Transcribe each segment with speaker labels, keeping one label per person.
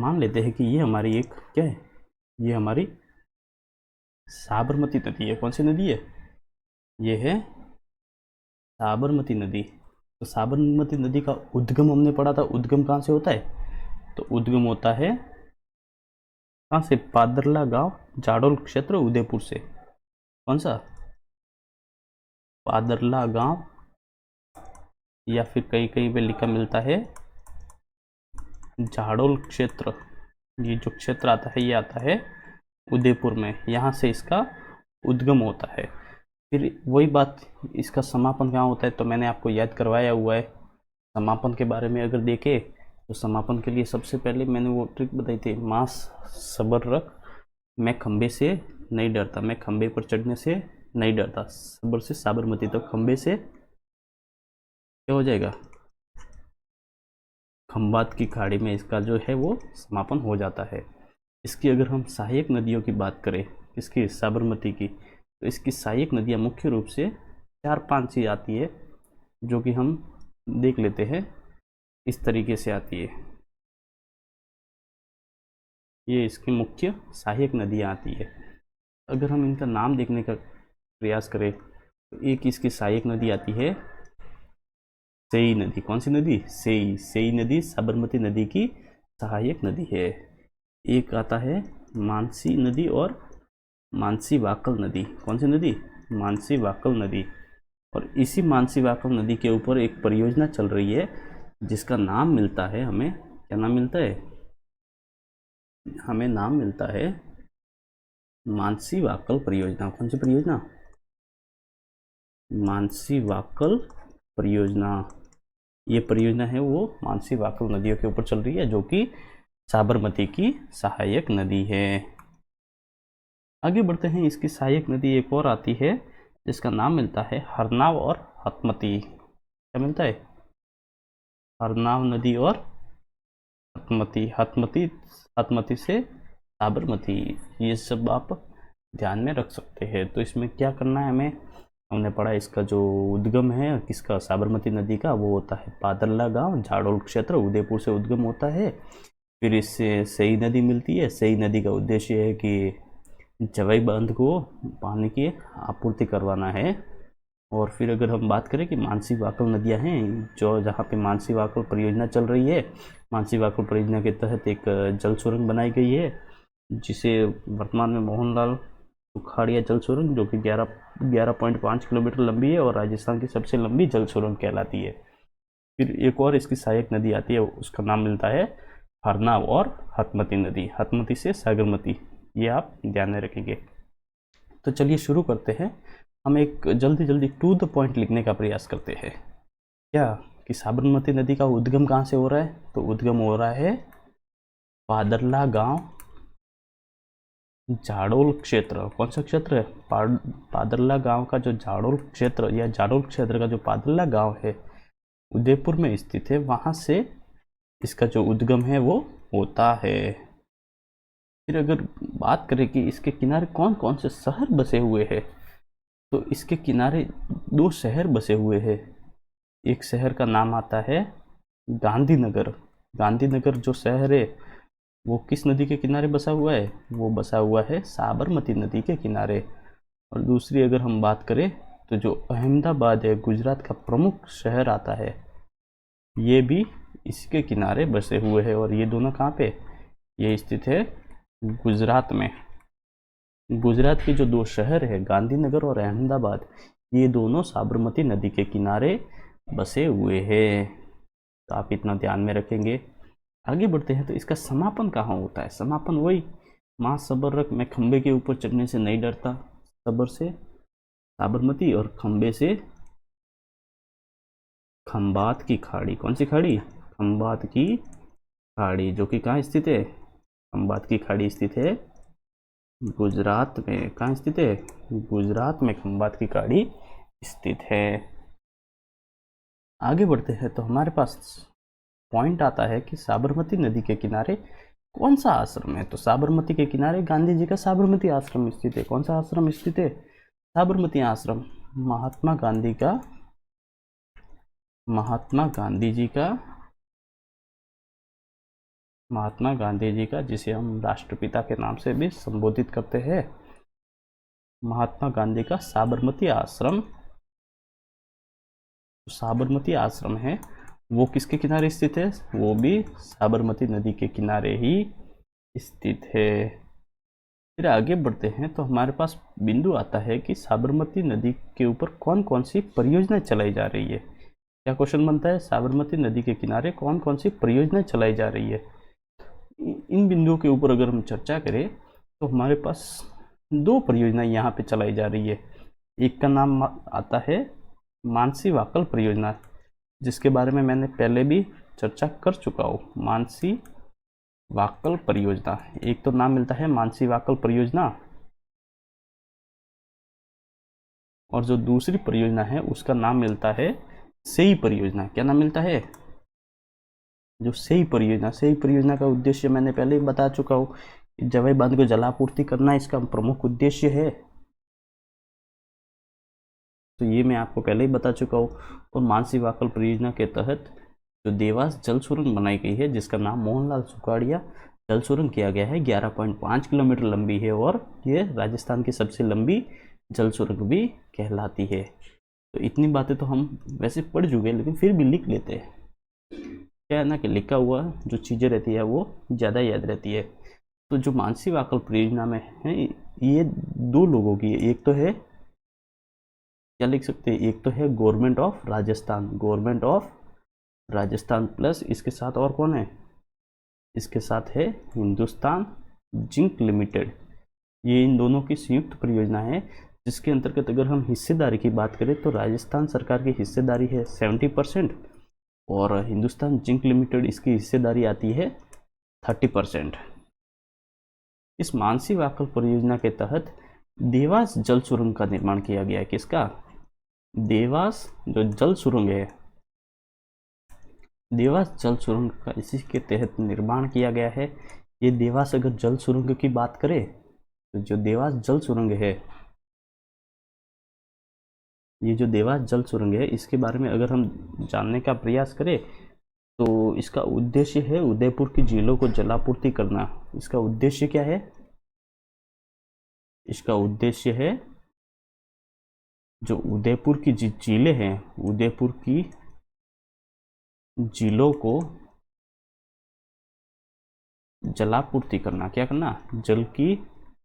Speaker 1: मान लेते हैं कि ये हमारी एक क्या है, ये हमारी साबरमती नदी है। कौन सी नदी है? ये है साबरमती नदी। तो साबरमती नदी का उद्गम हमने पढ़ा था, उद्गम कहाँ से होता है? तो उद्गम होता है कहाँ से? पादरला गांव, जाडोल क्षेत्र, उदयपुर से। कौन सा? पादरला गांव, या फिर कहीं कहीं पे लिखा मिलता है जाडोल क्षेत्र। ये जो क्षेत्र आता है ये आता है उदयपुर में, यहाँ से इसका उद्गम होता है। फिर वही बात, इसका समापन कहाँ होता है? तो मैंने आपको याद करवाया हुआ है। समापन के बारे में अगर देखें तो समापन के लिए सबसे पहले मैंने वो ट्रिक बताई थी, मांस सबर रख, मैं खंबे से नहीं डरता, मैं खंबे पर चढ़ने से नहीं डरता, सबर से साबरमती। तो खंबे से क्या हो जाएगा? खंबात की खाड़ी में इसका जो है वो समापन हो जाता है। इसकी अगर हम सहायक नदियों की बात करें, इसकी साबरमती की, तो इसकी सहायक नदियाँ मुख्य रूप से 4-5 सी आती है, जो कि हम देख लेते हैं। इस तरीके से आती है, ये इसकी मुख्य सहायक नदियाँ आती है। अगर हम इनका नाम देखने का प्रयास करें तो एक इसकी सहायक नदी आती है सेई नदी। कौन सी नदी? सेई नदी साबरमती नदी की सहायक नदी है। एक आता है मानसी नदी और मानसी वाकल नदी। कौन सी नदी? मानसी वाकल नदी। और इसी मानसी वाकल नदी के ऊपर एक परियोजना चल रही है जिसका नाम मिलता है हमें, क्या नाम मिलता है? हमें नाम मिलता है मानसी वाकल परियोजना। कौन सी परियोजना? मानसी वाकल परियोजना। ये परियोजना है वो मानसी वाकल नदियों के ऊपर चल रही है, जो कि साबरमती की सहायक नदी है। आगे बढ़ते हैं, इसकी सहायक नदी एक और आती है जिसका नाम मिलता है हरनाव और हतमती। क्या मिलता है? हरनाव नदी और हतमती। हतमती से साबरमती, ये सब आप ध्यान में रख सकते हैं। तो इसमें क्या करना है हमें? हमने पढ़ा इसका जो उद्गम है किसका? साबरमती नदी का, वो होता है पादरला गांव, जाडोल क्षेत्र, उदयपुर से उद्गम होता है। फिर इससे सेई नदी मिलती है। सेई नदी का उद्देश्य है कि जवाई बांध को पानी की आपूर्ति करवाना है। और फिर अगर हम बात करें कि मानसी वाकल नदियाँ हैं, जो जहाँ पे मानसी वाकल परियोजना चल रही है, मानसी वाकल परियोजना के तहत एक जल सुरंग बनाई गई है, जिसे वर्तमान में मोहनलाल सुखाड़िया जल सुरंग, जो कि 11.5 किलोमीटर लंबी है और राजस्थान की सबसे लंबी जल सुरंग कहलाती है। फिर एक और इसकी सहायक नदी आती है, उसका नाम मिलता है हरनाव और हतमती नदी। हतमती से सागरमती, ये आप ध्यान में रखेंगे। तो चलिए शुरू करते हैं। हम एक जल्दी जल्दी टू द पॉइंट लिखने का प्रयास करते हैं। क्या कि साबरमती नदी का उद्गम कहाँ से हो रहा है? तो उद्गम हो रहा है पादरला गांव, जाडोल क्षेत्र। कौन सा क्षेत्र है? पादरला गांव का जो जाडोल क्षेत्र, या जाडोल क्षेत्र का जो पादरला गांव है, उदयपुर में स्थित है, वहां से इसका जो उद्गम है वो होता है। फिर अगर बात करें कि इसके किनारे कौन कौन से शहर बसे हुए हैं, तो इसके किनारे 2 शहर बसे हुए हैं। एक शहर का नाम आता है गांधीनगर। गांधीनगर जो शहर है वो किस नदी के किनारे बसा हुआ है? वो बसा हुआ है साबरमती नदी के किनारे। और दूसरी अगर हम बात करें तो जो अहमदाबाद है, गुजरात का प्रमुख शहर आता है, ये भी इसके किनारे बसे हुए हैं। और ये दोनों कहाँ पे? ये स्थित है गुजरात में। गुजरात के जो 2 शहर है गांधीनगर और अहमदाबाद, ये दोनों साबरमती नदी के किनारे बसे हुए हैं। तो आप इतना ध्यान में रखेंगे। आगे बढ़ते हैं, तो इसका समापन कहाँ होता है? समापन वही माँ सबर रख, मैं खंबे के ऊपर चढ़ने से नहीं डरता, सबर से साबरमती, और खंबे से खंबात की खाड़ी। कौन सी खाड़ी? खंबात की खाड़ी, जो कि कहाँ स्थित है? खंबात की खाड़ी स्थित है गुजरात में। कहाँ स्थित है? गुजरात में खंबात की खाड़ी स्थित है। आगे बढ़ते हैं, तो हमारे पास पॉइंट आता है कि साबरमती नदी के किनारे कौन सा आश्रम है? तो साबरमती के किनारे गांधी जी का साबरमती आश्रम स्थित है। कौन सा आश्रम स्थित है? साबरमती आश्रम। महात्मा गांधी जी का महात्मा गांधी जी का, जिसे हम राष्ट्रपिता के नाम से भी संबोधित करते हैं, महात्मा गांधी का साबरमती आश्रम, साबरमती आश्रम है वो किसके किनारे स्थित है? वो भी साबरमती नदी के किनारे ही स्थित है। फिर आगे बढ़ते हैं तो हमारे पास बिंदु आता है कि साबरमती नदी के ऊपर कौन कौन सी परियोजनाएं चलाई जा रही है। क्या क्वेश्चन बनता है? साबरमती नदी के किनारे कौन कौन सी परियोजनाएं चलाई जा रही है। इन बिंदुओं के ऊपर अगर हम चर्चा करें तो हमारे पास दो परियोजनाएं यहाँ पे चलाई जा रही है। एक का नाम आता है मानसी वाकल परियोजना, जिसके बारे में मैंने पहले भी चर्चा कर चुका हूँ। मानसी वाकल परियोजना, एक तो नाम मिलता है मानसी वाकल परियोजना, और जो दूसरी परियोजना है उसका नाम मिलता है सेई परियोजना। क्या नाम मिलता है? जो सेई परियोजना। सेई परियोजना का उद्देश्य मैंने पहले ही बता चुका हूँ, जवाई बांध को जलापूर्ति करना इसका प्रमुख उद्देश्य है, तो ये मैं आपको पहले ही बता चुका हूँ। और मानसी वाकल परियोजना के तहत जो देवास जल सुरंग बनाई गई है, जिसका नाम मोहनलाल सुखाड़िया जल सुरंग किया गया है, 11.5 किलोमीटर लंबी है और ये राजस्थान की सबसे लंबी जल सुरंग भी कहलाती है। तो इतनी बातें तो हम वैसे पढ़ चुके हैं, लेकिन फिर भी लिख लेते हैं। क्या है ना कि लिखा हुआ जो चीज़ें रहती है वो ज़्यादा याद रहती है। तो जो मानसी वाकल परियोजना में है, ये दो लोगों की है। एक तो है, क्या लिख सकते हैं, एक तो है government of Rajasthan, government of Rajasthan, plus इसके साथ और कौन है? इसके साथ है हिंदुस्तान जिंक लिमिटेड। ये इन दोनों की संयुक्त परियोजना है, जिसके अंतर्गत अगर हम हिस्सेदारी की बात करें तो राजस्थान सरकार की हिस्सेदारी है 70% और हिंदुस्तान जिंक लिमिटेड इसकी हिस्सेदारी आती है 30%। इस मानसी वाकल परियोजना के तहत देवास जल सुरंग का निर्माण किया गया है। किसका? देवास जो जल सुरंग है, देवास जल सुरंग का इसी के तहत निर्माण किया गया है। ये देवास अगर जल सुरंग की बात करें तो जो देवास जल सुरंग है, ये जो देवास जल सुरंग है, इसके बारे में अगर हम जानने का प्रयास करें तो इसका उद्देश्य है उदयपुर की झीलों को जलापूर्ति करना। इसका उद्देश्य क्या है? इसका उद्देश्य है जो उदयपुर की झीलें हैं, उदयपुर की झीलों को जलापूर्ति करना। क्या करना? जल की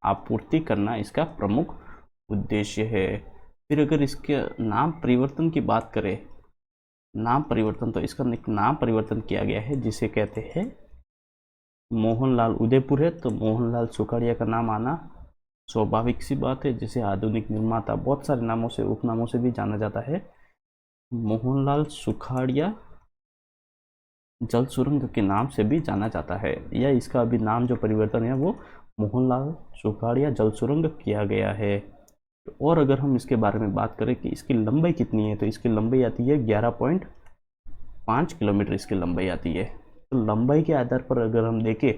Speaker 1: आपूर्ति करना इसका प्रमुख उद्देश्य है। फिर अगर इसके नाम परिवर्तन की बात करें, नाम परिवर्तन, तो इसका नाम परिवर्तन किया गया है, जिसे कहते हैं मोहनलाल। उदयपुर है तो मोहनलाल सुखाड़िया का नाम आना स्वाभाविक सी बात है, जिसे आधुनिक निर्माता बहुत सारे नामों से, उपनामों से भी जाना जाता है। मोहनलाल सुखाड़िया जल सुरंग के नाम से भी जाना जाता है, या इसका अभी नाम जो परिवर्तन है वो मोहनलाल सुखाड़िया जल सुरंग किया गया है। और अगर हम इसके बारे में बात करें कि इसकी लंबाई कितनी है, तो इसकी लंबाई आती है 11.5 किलोमीटर इसकी लंबाई आती है। तो लंबाई के आधार पर अगर हम देखें,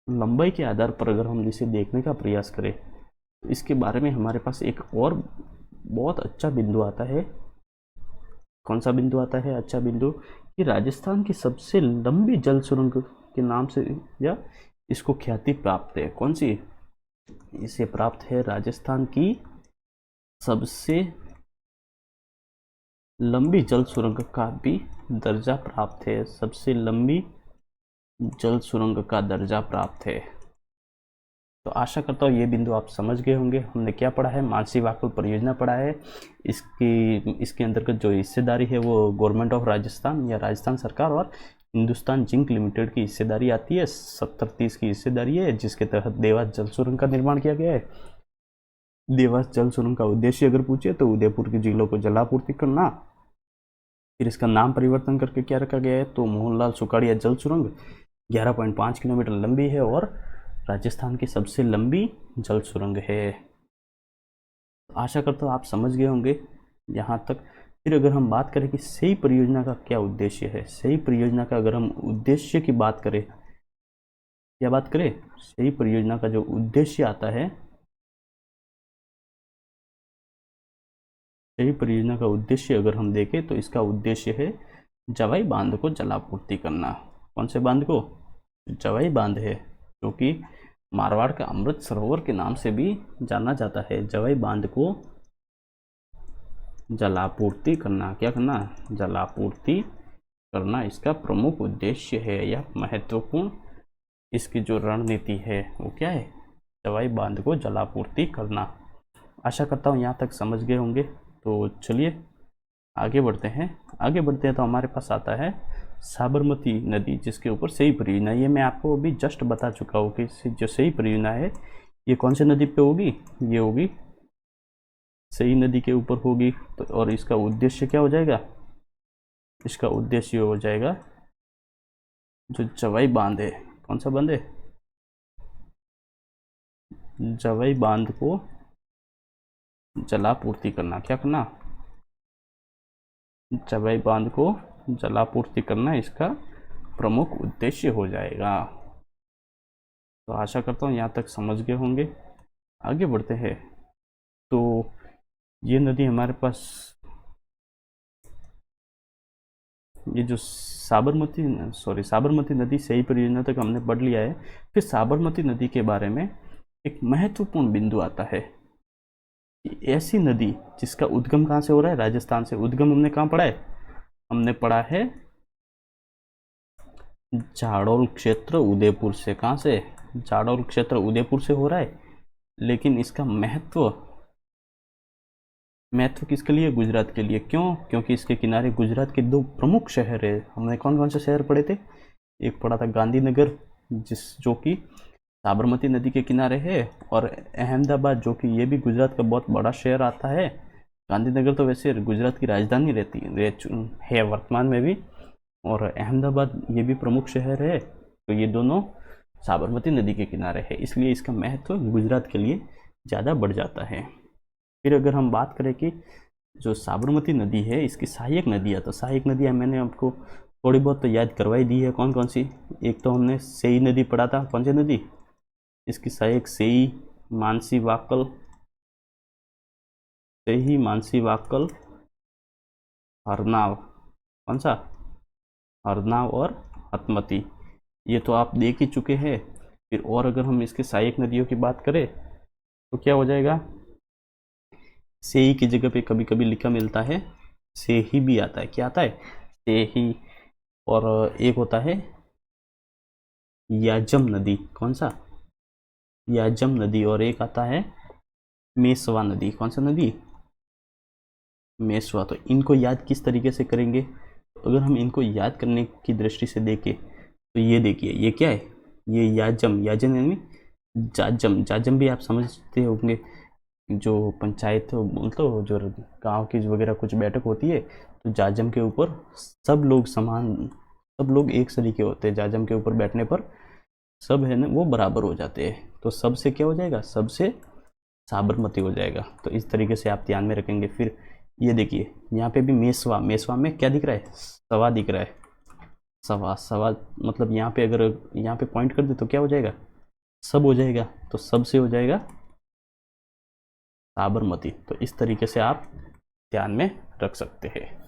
Speaker 1: लंबाई के आधार पर अगर हम इसे देखने का प्रयास करें तो इसके बारे में हमारे पास एक और बहुत अच्छा बिंदु आता है। कौन सा बिंदु आता है? अच्छा बिंदु कि राजस्थान की सबसे लंबी जल सुरंग के नाम से या इसको ख्याति प्राप्त है। कौन सी? इसे प्राप्त है राजस्थान की सबसे लंबी जल सुरंग का भी दर्जा प्राप्त है, सबसे लंबी जल सुरंग का दर्जा प्राप्त है। तो आशा करता हूँ ये बिंदु आप समझ गए होंगे। हमने क्या पढ़ा है? मानसी वाकल परियोजना पढ़ा है। इसके अंतर्गत जो हिस्सेदारी है वो गवर्नमेंट ऑफ राजस्थान या राजस्थान सरकार और हिंदुस्तान जिंक लिमिटेड की हिस्सेदारी आती है। 70-30 की हिस्सेदारी है, जिसके तहत देवास जल सुरंग का निर्माण किया गया है। देवास जल सुरंग का उद्देश्य अगर पूछे तो उदयपुर की झीलों को जलापूर्ति करना। फिर इसका नाम परिवर्तन करके क्या रखा गया है? तो मोहनलाल सुखाड़िया जल सुरंग 11.5 किलोमीटर लंबी है और राजस्थान की सबसे लंबी जल सुरंग है। आशा करता हूँ आप समझ गए होंगे यहाँ तक। फिर अगर हम बात करें कि सेई परियोजना का क्या उद्देश्य है, सेई परियोजना का अगर हम उद्देश्य की बात करें, क्या बात करें? सेई परियोजना का जो उद्देश्य आता है, सेई परियोजना का उद्देश्य अगर हम देखें तो इसका उद्देश्य है जवाई बांध को जलापूर्ति करना। कौन से बांध को? जवाई बांध है, जो कि मारवाड़ का अमृत सरोवर के नाम से भी जाना जाता है। जवाई बांध को जलापूर्ति करना, क्या करना? जलापूर्ति करना इसका प्रमुख उद्देश्य है। यह महत्वपूर्ण इसकी जो रणनीति है वो क्या है? जवाई बांध को जलापूर्ति करना। आशा करता हूँ यहाँ तक समझ गए होंगे। तो चलिए आगे बढ़ते हैं। आगे बढ़ते हैं तो हमारे पास आता है साबरमती नदी, जिसके ऊपर सेई परियोजना। ये मैं आपको अभी जस्ट बता चुका हूँ कि जो सेई परियोजना है ये कौन से नदी पे होगी? ये होगी सेई नदी के ऊपर होगी। तो और इसका उद्देश्य क्या हो जाएगा? इसका उद्देश्य हो जाएगा जो जवाई बांध है। कौन सा बांध है? जवाई बांध को जलापूर्ति करना। क्या करना? जवाई बांध को जलापूर्ति करना इसका प्रमुख उद्देश्य हो जाएगा। तो आशा करता हूँ यहाँ तक समझ गए होंगे। आगे बढ़ते हैं। तो ये नदी हमारे पास, ये जो साबरमती नदी सेई परियोजना तक हमने पढ़ लिया है। फिर साबरमती नदी के बारे में एक महत्वपूर्ण बिंदु आता है। ऐसी नदी जिसका उद्गम कहाँ से हो रहा है? राजस्थान से। उद्गम हमने कहाँ पढ़ा है? हमने पढ़ा है जाडौल क्षेत्र उदयपुर से। कहाँ से? जाडौल क्षेत्र उदयपुर से हो रहा है। लेकिन इसका महत्व किसके लिए? गुजरात के लिए। क्यों? क्योंकि इसके किनारे गुजरात के दो प्रमुख शहर है। हमने कौन कौन से शहर पढ़े थे? एक पढ़ा था गांधीनगर, जो कि साबरमती नदी के किनारे है, और अहमदाबाद, जो कि ये भी गुजरात का बहुत बड़ा शहर आता है। गांधीनगर तो वैसे गुजरात की राजधानी है वर्तमान में भी, और अहमदाबाद ये भी प्रमुख शहर है। तो ये दोनों साबरमती नदी के किनारे है, इसलिए इसका महत्व गुजरात के लिए ज़्यादा बढ़ जाता है। फिर अगर हम बात करें कि जो साबरमती नदी है इसकी सहायक नदियाँ, तो सहायक नदियाँ मैंने आपको थोड़ी बहुत तो याद करवाई दी है। कौन कौन सी? एक तो हमने सेई नदी पढ़ा था। कौन सी नदी? इसकी सहायक सेई, मानसी वाकल, सेई, मानसी वाकल, हरनाव। कौन सा? हरनाव और हतमती। ये तो आप देख ही चुके हैं। फिर और अगर हम इसके सहायक नदियों की बात करें तो क्या हो जाएगा? सेई की जगह पे कभी कभी लिखा मिलता है सेही भी आता है। क्या आता है? सेही। और एक होता है याजम नदी। कौन सा? याजम नदी। और एक आता है मेसवा नदी। कौन सा नदी? मेसवा। तो इनको याद किस तरीके से करेंगे? अगर हम इनको याद करने की दृष्टि से देखें तो ये देखिए, ये क्या है? ये याजम। याजम यानी जाजम। जाजम भी आप समझते होंगे, जो पंचायत मतलब जो गांव की वगैरह कुछ बैठक होती है तो जाजम के ऊपर सब लोग एक तरीके होते हैं। जाजम के ऊपर बैठने पर सब है ना वो बराबर हो जाते हैं। तो सबसे क्या हो जाएगा? सबसे साबरमती हो जाएगा। तो इस तरीके से आप ध्यान में रखेंगे। फिर ये देखिए यहाँ पे भी मेसवा। मेसवा में क्या दिख रहा है? सवा दिख रहा है। सवा मतलब यहाँ पे अगर यहाँ पे पॉइंट कर दे तो क्या हो जाएगा? सब हो जाएगा। तो सब से हो जाएगा साबरमती। तो इस तरीके से आप ध्यान में रख सकते हैं।